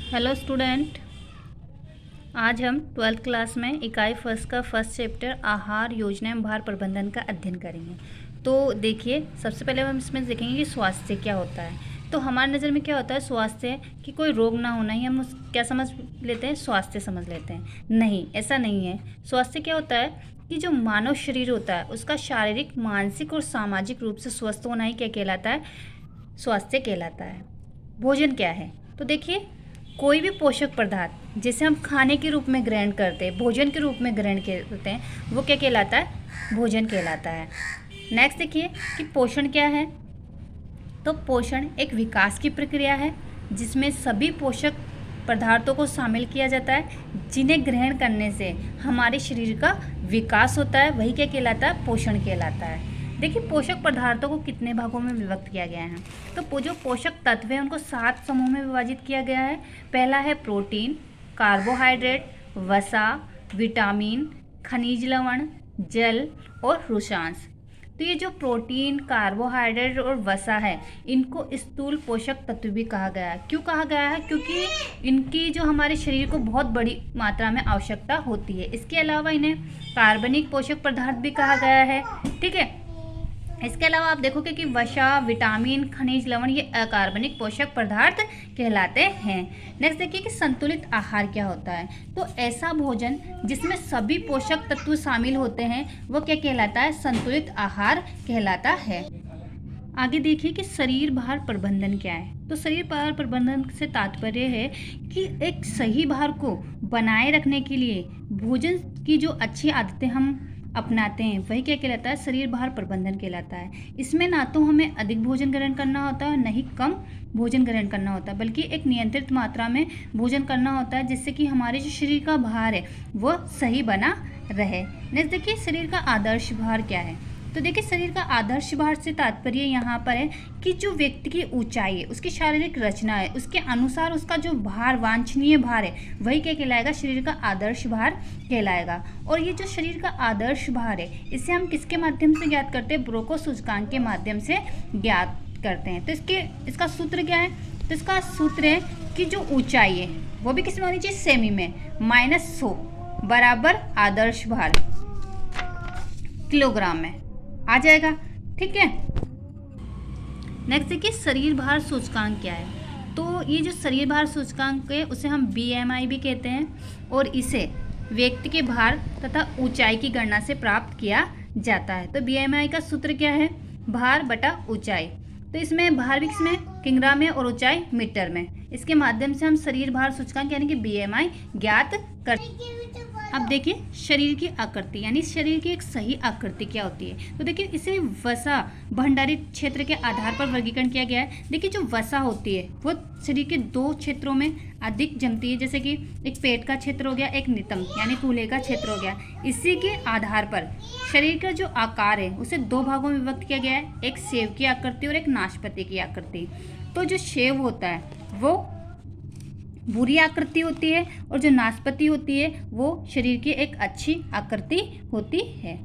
Hello student. आज हम twelfth class में इकाई फर्स्ट का फर्स्ट चैप्टर आहार योजना एवं भार प्रबंधन का अध्ययन करेंगे। तो देखिए, सबसे पहले हम इसमें देखेंगे कि स्वास्थ्य क्या होता है। तो हमारी नज़र में क्या होता है स्वास्थ्य, कि कोई रोग ना होना ही हम क्या समझ लेते हैं, स्वास्थ्य समझ लेते हैं। नहीं, ऐसा नहीं है। स्वास्थ्य क्या होता है कि जो मानव शरीर होता है उसका शारीरिक, मानसिक और सामाजिक रूप से स्वस्थ होना ही क्या कहलाता है, स्वास्थ्य कहलाता है। भोजन क्या है, तो देखिए, कोई भी पोषक पदार्थ जिसे हम खाने के रूप में ग्रहण करते हैं, भोजन के रूप में ग्रहण करते हैं, वो क्या कहलाता है, भोजन कहलाता है। नेक्स्ट देखिए कि पोषण क्या है। तो पोषण एक विकास की प्रक्रिया है जिसमें सभी पोषक पदार्थों को शामिल किया जाता है, जिन्हें ग्रहण करने से हमारे शरीर का विकास होता है, वही क्या कहलाता है, पोषण कहलाता है। देखिए, पोषक पदार्थों को कितने भागों में विभक्त किया गया है। तो जो पोषक तत्व है उनको 7 समूह में विभाजित किया गया है। पहला है प्रोटीन, कार्बोहाइड्रेट, वसा, विटामिन, खनिज लवण, जल और रुशांश। तो ये जो प्रोटीन, कार्बोहाइड्रेट और वसा है, इनको स्थूल पोषक तत्व भी कहा गया है। क्यों कहा गया है, क्योंकि इनकी जो हमारे शरीर को बहुत बड़ी मात्रा में आवश्यकता होती है। इसके अलावा इन्हें कार्बनिक पोषक पदार्थ भी कहा गया है। ठीक है, इसके अलावा आप देखोगे कि वसा, विटामिन, खनिज लवण ये अकार्बनिक पोषक पदार्थ कहलाते हैं। नेक्स्ट देखिए कि संतुलित आहार क्या होता है। तो ऐसा भोजन जिसमें सभी पोषक तत्व शामिल होते हैं वो क्या कहलाता है, संतुलित आहार कहलाता है। आगे देखिए कि शरीर भार प्रबंधन क्या है। तो शरीर भार प्रबंधन से तात्पर्य है कि एक सही भार को बनाए रखने के लिए भोजन की जो अच्छी आदतें हम अपनाते हैं वही क्या कहलाता है, शरीर भार प्रबंधन कहलाता है। इसमें ना तो हमें अधिक भोजन ग्रहण करना होता है, न ही कम भोजन ग्रहण करना होता है, बल्कि एक नियंत्रित मात्रा में भोजन करना होता है, जिससे कि हमारे जो शरीर का भार है वो सही बना रहे। नेक्स्ट देखिए, शरीर का आदर्श भार क्या है। तो देखिए, शरीर का आदर्श भार से तात्पर्य यहाँ पर है कि जो व्यक्ति की ऊंचाई है, उसकी शारीरिक रचना है, उसके अनुसार उसका जो भार, वांछनीय भार है, वही क्या कहलाएगा, शरीर का आदर्श भार कहलाएगा। और ये जो शरीर का आदर्श भार है, इसे हम किसके माध्यम से ज्ञात करते हैं, ब्रोको सूचकांक के माध्यम से ज्ञात करते हैं। तो इसका सूत्र क्या है, तो इसका सूत्र है कि जो ऊंचाई है वो भी किस में होनी चाहिए, सेमी में, -100 बराबर आदर्श भार किलोग्राम में आ जाएगा। ठीक है, नेक्स्ट देखिए, शरीर भार सूचकांक क्या है। तो ये जो शरीर भार सूचकांक है उसे हम BMI भी कहते हैं, और इसे व्यक्ति के भार तथा ऊंचाई की गणना से प्राप्त किया जाता है। तो BMI का सूत्र क्या है, भार बटा ऊंचाई। तो इसमें भार भी किसमें, किलोग्राम में, और ऊंचाई मीटर में। इसके माध्यम से हम शरीर भार सूचकांक यानी कि BMI ज्ञात कर। अब देखिए, शरीर की आकृति यानी शरीर की एक सही आकृति क्या होती है। तो देखिए, इसे वसा भंडारित क्षेत्र के आधार पर वर्गीकरण किया गया है। देखिए, जो वसा होती है वो शरीर के 2 क्षेत्रों में अधिक जमती है, जैसे कि एक पेट का क्षेत्र हो गया, एक नितंब यानी कूल्हे का क्षेत्र हो गया। इसी के आधार पर शरीर का जो आकार है उसे 2 भागों में विभक्त किया गया है, एक सेव की आकृति और एक नाशपाती की आकृति। तो जो सेव होता है वो बुरी आकृति होती है, और जो नाशपाती होती है वो शरीर की एक अच्छी आकृति होती है।